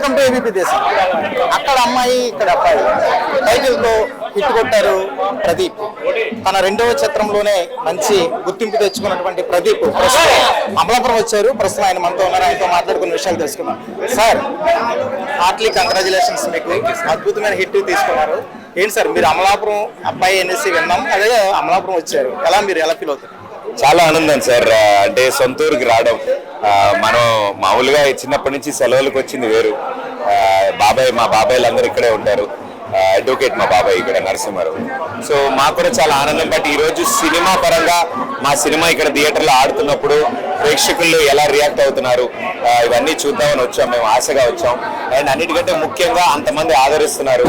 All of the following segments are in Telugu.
వెల్కమ్ టు ఏబీపీ దేశం. అక్కడ అమ్మాయి ఇక్కడ అబ్బాయి టైటిల్తో హిట్ కొట్టారు ప్రదీప్. తన రెండవ చిత్రంలోనే మంచి గుర్తింపు తెచ్చుకున్నటువంటి ప్రదీప్ ప్రస్తుతం అమలాపురం వచ్చారు. ప్రస్తుతం ఆయన మనతో ఉన్నారు. ఆయనతో మాట్లాడుకున్న విషయాలు తెలుసుకున్నాం. సార్, హార్ట్లీ కంగ్రాచులేషన్స్, మీకు అద్భుతమైన హిట్ తీసుకున్నారు. ఏంటి సార్, మీరు అమలాపురం అబ్బాయి అనేసి విన్నాం, అదే అమలాపురం వచ్చారు, మీరు ఎలా ఫీల్ అవుతారు? చాలా ఆనందం సార్. అంటే సొంత ఊరికి రావడం, మనం మామూలుగా చిన్నప్పటి నుంచి సెలవులకు వచ్చింది వేరు. మా బాబాయ్లు అందరూ ఇక్కడే ఉంటారు. అడ్వకేట్ మా బాబాయ్ ఇక్కడ నరసింహారావు. సో మాకు కూడా చాలా ఆనందం. బట్ ఈరోజు సినిమా పరంగా మా సినిమా ఇక్కడ థియేటర్లో ఆడుతున్నప్పుడు ప్రేక్షకులు ఎలా రియాక్ట్ అవుతున్నారు ఇవన్నీ చూద్దామని వచ్చాం. మేము ఆశగా వచ్చాం. అండ్ అన్నిటికంటే ముఖ్యంగా అంతమంది ఆదరిస్తున్నారు.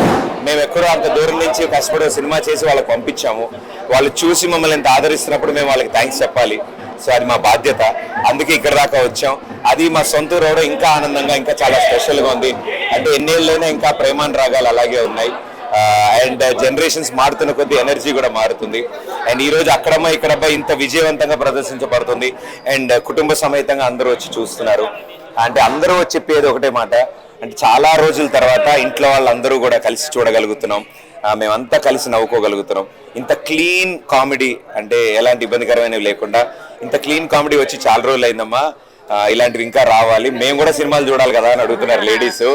మేము ఎక్కడో అంత దూరం నుంచి కష్టపడి సినిమా చేసి వాళ్ళకి పంపించాము. వాళ్ళు చూసి మమ్మల్ని ఎంత ఆదరిస్తున్నప్పుడు మేము వాళ్ళకి థ్యాంక్స్ చెప్పాలి. సో అది మా బాధ్యత. అందుకే ఇక్కడ దాకా వచ్చాం. అది మా సొంత ఊరు ఇంకా ఆనందంగా, ఇంకా చాలా స్పెషల్గా ఉంది. అంటే ఎన్నేళ్ళైనా ఇంకా ప్రేమానురాగాలు అలాగే ఉన్నాయి. అండ్ జనరేషన్స్ మారుతున్న కొద్దీ ఎనర్జీ కూడా మారుతుంది. అండ్ ఈరోజు అక్కడమ్మ ఇక్కడబ్బా ఇంత విజయవంతంగా ప్రదర్శించబడుతుంది. అండ్ కుటుంబ సమేతంగా అందరూ వచ్చి చూస్తున్నారు. అంటే అందరూ చెప్పేది ఒకటే మాట, అంటే చాలా రోజుల తర్వాత ఇంట్లో వాళ్ళందరూ కూడా కలిసి చూడగలుగుతున్నాం. మేమంతా కలిసి నవ్వుకోగలుగుతున్నాం. ఇంత క్లీన్ కామెడీ, అంటే ఎలాంటి ఇబ్బందికరమైనవి లేకుండా ఇంత క్లీన్ కామెడీ వచ్చి చాలా రోజులు అయిందమ్మా. ఇలాంటివి ఇంకా రావాలి, మేము కూడా సినిమాలు చూడాలి కదా అని అడుగుతున్నారు లేడీస్.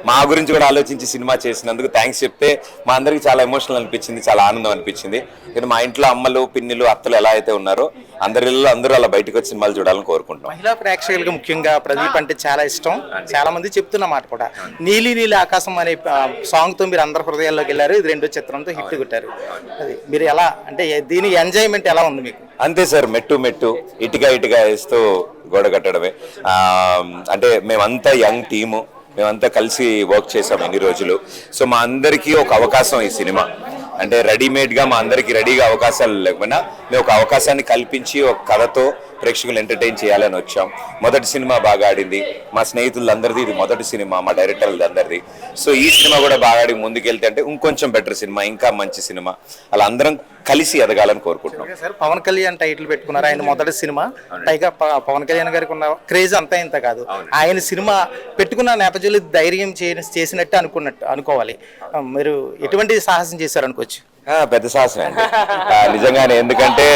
మా గురించి కూడా ఆలోచించి సినిమా చేసినందుకు థ్యాంక్స్ చెప్తే మా అందరికి చాలా ఎమోషనల్ అనిపించింది, చాలా ఆనందం అనిపించింది. కానీ మా ఇంట్లో అమ్మలు, పిన్నిలు, అత్తలు ఎలా అయితే ఉన్నారో అందరూ అలా బయటకు వచ్చి సినిమాలు చూడాలని కోరుకుంటున్నాం. మహిళా ప్రేక్షకులకు ముఖ్యంగా ప్రదీప్ అంటే చాలా ఇష్టం. చాలా మంది చెప్తున్న మాట కూడా, నీలి నీలి ఆకాశం అనే సాంగ్ తో మీరు అందరి హృదయాల్లోకి వెళ్ళారు. ఇది రెండో చిత్రంతో హిట్ కొట్టారు. అది మీరు ఎలా, అంటే దీని ఎంజాయ్మెంట్ ఎలా ఉంది మీకు? అంతే సార్, మెట్టు ఇటుగా వేస్తూ గోడ కట్టడమే. అంటే మేమంతా యంగ్ టీము, మేమంతా కలిసి వర్క్ చేసాం ఎన్ని రోజులు. సో మా అందరికీ ఒక అవకాశం ఈ సినిమా. అంటే రెడీమేడ్గా మా అందరికీ రెడీగా అవకాశాలు లేకపోయినా మేము ఒక అవకాశాన్ని కల్పించి ఒక కథతో ప్రేక్షకులు ఎంటర్టైన్ చేయాలని వచ్చాం. మొదటి సినిమా బాగా ఆడింది. మా స్నేహితులందరిది ఇది మొదటి సినిమా, మా డైరెక్టర్లది అందరిది. సో ఈ సినిమా కూడా బాగా ఆడి ముందుకెళ్తే అంటే ఇంకొంచెం బెటర్ సినిమా, ఇంకా మంచి సినిమా, అలా అందరం కలిసి ఎదగాలని కోరుకుంటున్నాం. సార్, పవన్ కళ్యాణ్ టైటిల్ పెట్టుకున్నారు. ఆయన మొదటి సినిమా. పైగా పవన్ కళ్యాణ్ గారికి ఉన్న క్రేజ్ అంతా ఇంత కాదు. ఆయన సినిమా పెట్టుకున్న నేపథ్యంలో ధైర్యం చేసినట్టు అనుకోవాలి. మీరు ఎటువంటి సాహసం చేశారు అనుకోవచ్చు? పెద్ద సాహసం అండి నిజంగానే. ఎందుకంటే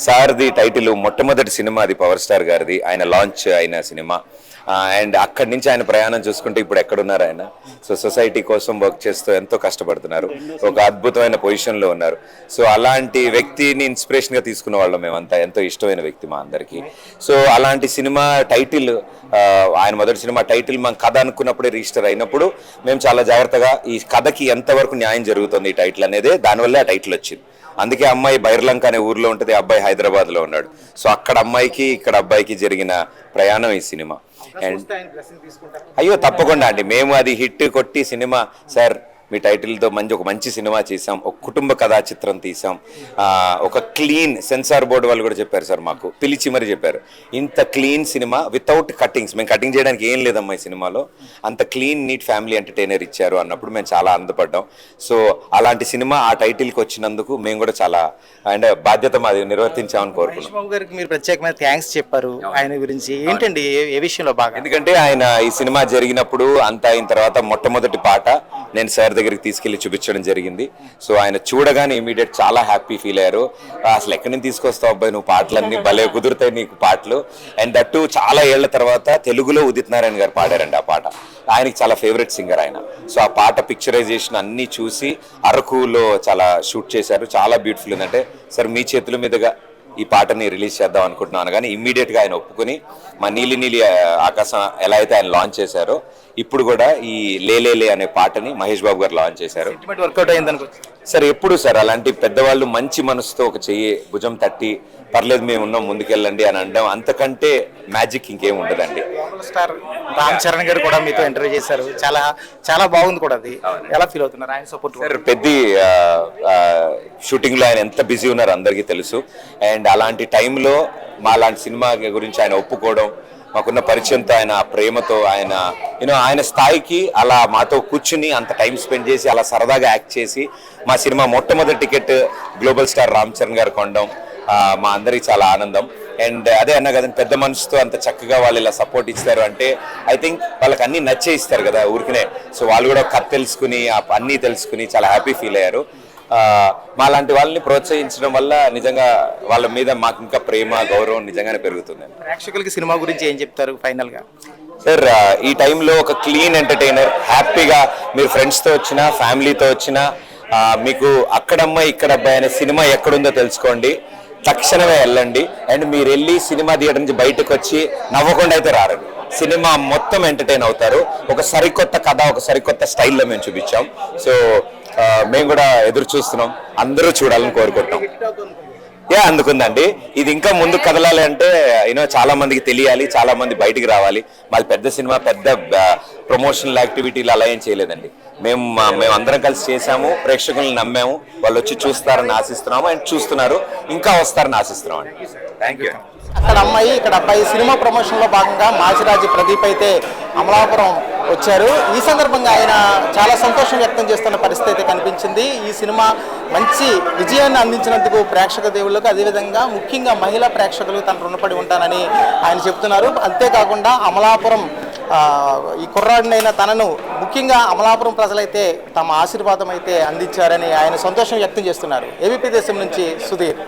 సార్ది టైటిల్ మొట్టమొదటి సినిమా, అది పవర్ స్టార్ గారిది, ఆయన లాంచ్ అయిన సినిమా. అండ్ అక్కడి నుంచి ఆయన ప్రయాణం చూసుకుంటే ఇప్పుడు ఎక్కడున్నారు ఆయన? సో సొసైటీ కోసం వర్క్ చేస్తూ ఎంతో కష్టపడుతున్నారు, ఒక అద్భుతమైన పొజిషన్లో ఉన్నారు. సో అలాంటి వ్యక్తిని ఇన్స్పిరేషన్గా తీసుకున్న వాళ్ళం మేమంతా. ఎంతో ఇష్టమైన వ్యక్తి మా అందరికీ. సో అలాంటి సినిమా టైటిల్, ఆయన మొదటి సినిమా టైటిల్ మనం కథ అనుకున్నప్పుడే రిజిస్టర్ అయినప్పుడు మేము చాలా జాగ్రత్తగా ఈ కథకి ఎంతవరకు న్యాయం జరుగుతుంది ఈ టైటిల్ అనేది, దానివల్లే ఆ టైటిల్ వచ్చింది. అందుకే అమ్మాయి బైర్లంక అనే ఊర్లో ఉంటుంది, అబ్బాయి హైదరాబాద్లో ఉన్నాడు. సో అక్కడ అమ్మాయికి ఇక్కడ అబ్బాయికి జరిగిన ప్రయాణం ఈ సినిమా. అండ్ అయ్యో తప్పకుండా అండి, మేము అది హిట్ కొట్టి సినిమా, సార్ మీ టైటిల్తో ఒక మంచి సినిమా చేసాం, ఒక కుటుంబ కథా చిత్రం తీసాం, ఒక క్లీన్, సెన్సార్ బోర్డు వాళ్ళు కూడా చెప్పారు సార్, మాకు పిలిచి మరి చెప్పారు, ఇంత క్లీన్ సినిమా వితౌట్ కటింగ్స్, మేము కటింగ్ చేయడానికి ఏం లేదమ్మా ఈ సినిమాలో, అంత క్లీన్ నీట్ ఫ్యామిలీ ఎంటర్టైనర్ ఇచ్చారు అన్నప్పుడు మేము చాలా ఆనందపడ్డాం. సో అలాంటి సినిమా ఆ టైటిల్కి వచ్చినందుకు మేము కూడా చాలా అంటే బాధ్యత మాది నిర్వర్తించామని కోరుకున్నాం. బాబు గారికి మీరు ప్రత్యేకమైన థ్యాంక్స్ చెప్పారు. ఆయన గురించి ఏంటండి, ఏ విషయంలో బాగా? ఎందుకంటే ఆయన ఈ సినిమా జరిగినప్పుడు అంతా అయిన తర్వాత మొట్టమొదటి పాట నేను సార్ దగ్గరికి తీసుకెళ్లి చూపించడం జరిగింది. సో ఆయన చూడగానే ఇమీడియట్ చాలా హ్యాపీ ఫీల్ అయ్యారు. అసలు ఎక్కడి నుంచి తీసుకొస్తావు అబ్బాయి నువ్వు, పాటలన్నీ భలే కుదురుతాయి నీకు పాటలు. అండ్ దట్టు చాలా ఏళ్ల తర్వాత తెలుగులో ఉదిత్ నారాయణ గారు పాడారండి ఆ పాట. ఆయనకి చాలా ఫేవరెట్ సింగర్ ఆయన. సో ఆ పాట పిక్చరైజేషన్ అన్నీ చూసి అరకులో చాలా షూట్ చేశారు, చాలా బ్యూటిఫుల్ ఉందంటే, సార్ మీ చేతుల మీదుగా ఈ పాటని రిలీజ్ చేద్దాం అనుకుంటున్నాను. కానీ ఇమ్మీడియట్గా ఆయన ఒప్పుకొని మా నీలి నీలి ఆకాశం ఎలా అయితే ఆయన లాంచ్ చేశారో ఇప్పుడు కూడా ఈ లేలేలే అనే పాటని మహేష్ బాబు గారు లాంచ్ చేశారు. వర్కౌట్ అయిందనుకోవచ్చు సార్. ఎప్పుడు సార్ అలాంటి పెద్దవాళ్ళు మంచి మనసుతో ఒక చెయ్యి భుజం తట్టి పర్లేదు మేము ఉన్నాం ముందుకెళ్ళండి అని అనడం, అంతకంటే మ్యాజిక్ ఇంకేం ఉండదండి. స్టార్ రామ్ చరణ్ గారు కూడా మీతో ఇంటర్వ్యూ చేశారు, చాలా చాలా బాగుంది కూడా. అది ఎలా ఫీల్ అవుతున్నారు ఆయన సపోర్ట్? సార్ పెద్ద షూటింగ్లో ఆయన ఎంత బిజీ ఉన్నారో అందరికీ తెలుసు. అండ్ అలాంటి టైంలో మా లాంటి సినిమా గురించి ఆయన ఒప్పుకోవడం, మాకున్న పరిచయంతో, ఆయన ప్రేమతో, ఆయన ఆయన స్థాయికి అలా మాతో కూర్చుని అంత టైం స్పెండ్ చేసి అలా సరదాగా యాక్ట్ చేసి మా సినిమా మొట్టమొదటి ticket global star Ram Charan గారు కొనడం మా అందరికి చాలా ఆనందం. అండ్ అదే అన్న కదండి, పెద్ద మనసుతో అంత చక్కగా వాళ్ళు ఇలా సపోర్ట్ ఇస్తారు అంటే ఐ థింక్ వాళ్ళకి అన్ని నచ్చే ఇస్తారు కదా ఊరికనే. సో వాళ్ళు కూడా కథ తెలుసుకుని అన్నీ తెలుసుకుని చాలా హ్యాపీ ఫీల్ అయ్యారు. మా లాంటి వాళ్ళని ప్రోత్సహించడం వల్ల నిజంగా వాళ్ళ మీద మాకు ఇంకా ప్రేమ గౌరవం నిజంగానే పెరుగుతుంది. ప్రేక్షకులకి సినిమా గురించి ఏం చెప్తారు ఫైనల్గా? సార్ ఈ టైంలో ఒక క్లీన్ ఎంటర్టైనర్, హ్యాపీగా మీరు ఫ్రెండ్స్తో వచ్చినా ఫ్యామిలీతో వచ్చినా మీకు అక్కడమ్మాయి ఇక్కడ అబ్బాయి అనే సినిమా ఎక్కడుందో తెలుసుకోండి, తక్షణమే వెళ్ళండి. అండ్ మీరు వెళ్ళి సినిమా థియేటర్ నుంచి బయటకు వచ్చి నవ్వకుండా అయితే రారండి. సినిమా మొత్తం ఎంటర్టైన్ అవుతారు. ఒక సరికొత్త కథ, ఒక సరికొత్త స్టైల్లో మేము చూపించాం. సో మేము కూడా ఎదురు చూస్తున్నాం, అందరూ చూడాలని కోరుకుంటున్నాం. అందుకుందండి. ఇది ఇంకా ముందు కదలాలి అంటే చాలా మందికి తెలియాలి, చాలా మంది బయటికి రావాలి. మాది పెద్ద సినిమా, పెద్ద ప్రమోషనల్ యాక్టివిటీలు అలా ఏం చేయలేదండి. మేము అందరం కలిసి చేశాము, ప్రేక్షకులను నమ్మాము, వాళ్ళు వచ్చి చూస్తారని ఆశిస్తున్నాము అండ్ చూస్తున్నారు, ఇంకా వస్తారని ఆశిస్తున్నాం అండి. Thank you. అక్కడ అమ్మాయి ఇక్కడ అబ్బాయి సినిమా ప్రమోషన్లో భాగంగా మాచిరాజు ప్రదీప్ అయితే అమలాపురం వచ్చారు. ఈ సందర్భంగా ఆయన చాలా సంతోషం వ్యక్తం చేస్తున్న పరిస్థితి అయితే కనిపించింది. ఈ సినిమా మంచి విజయాన్ని అందించినందుకు ప్రేక్షక దేవుళ్ళకు, అదేవిధంగా ముఖ్యంగా మహిళా ప్రేక్షకులకు తను రుణపడి ఉంటానని ఆయన చెప్తున్నారు. అంతేకాకుండా అమలాపురం ఈ కుర్రాడినైనా తనను ముఖ్యంగా అమలాపురం ప్రజలైతే తమ ఆశీర్వాదం అయితే అందించారని ఆయన సంతోషం వ్యక్తం చేస్తున్నారు. ఏబీపీ దేశం నుంచి సుధీర్.